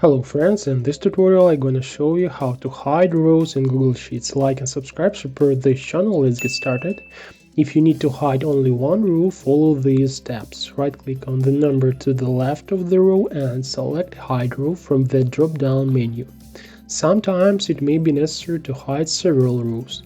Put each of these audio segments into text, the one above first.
Hello friends, in this tutorial I'm gonna show you how to hide rows in Google Sheets. Like and subscribe, support this channel. Let's get started. If you need to hide only one row, follow these steps. Right click on the number to the left of the row and select Hide Row from the drop-down menu. Sometimes it may be necessary to hide several rows.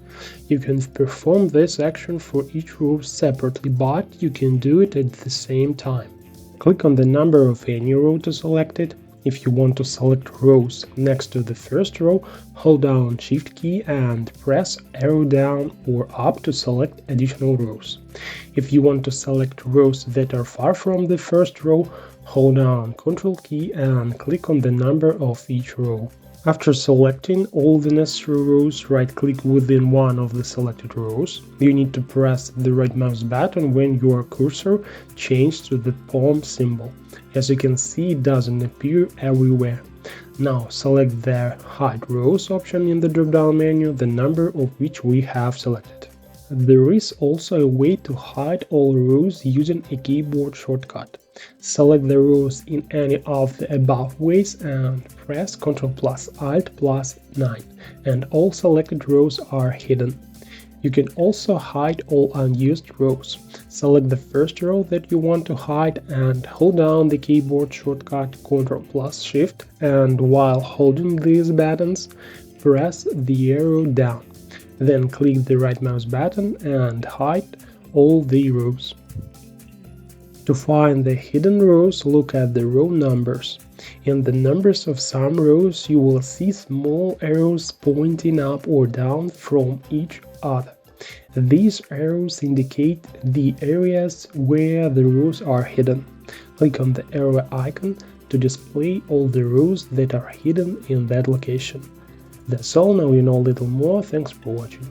You can perform this action for each row separately, but you can do it at the same time. Click on the number of any row to select it. If you want to select rows next to the first row, hold down Shift key and press arrow down or up to select additional rows. If you want to select rows that are far from the first row, hold down Ctrl key and click on the number of each row. After selecting all the necessary rows, right-click within one of the selected rows. You need to press the right mouse button when your cursor changes to the palm symbol. As you can see, it doesn't appear everywhere. Now select the Hide Rows option in the drop-down menu, the number of which we have selected. There is also a way to hide all rows using a keyboard shortcut. Select the rows in any of the above ways and press Ctrl plus Alt plus 9, and all selected rows are hidden. You can also hide all unused rows. Select the first row that you want to hide and hold down the keyboard shortcut Ctrl plus Shift, and while holding these buttons, press the arrow down. Then click the right mouse button and hide all the rows. To find the hidden rows, look at the row numbers. In the numbers of some rows, you will see small arrows pointing up or down from each other. These arrows indicate the areas where the rows are hidden. Click on the arrow icon to display all the rows that are hidden in that location. That's all. Now you know a little more. Thanks for watching.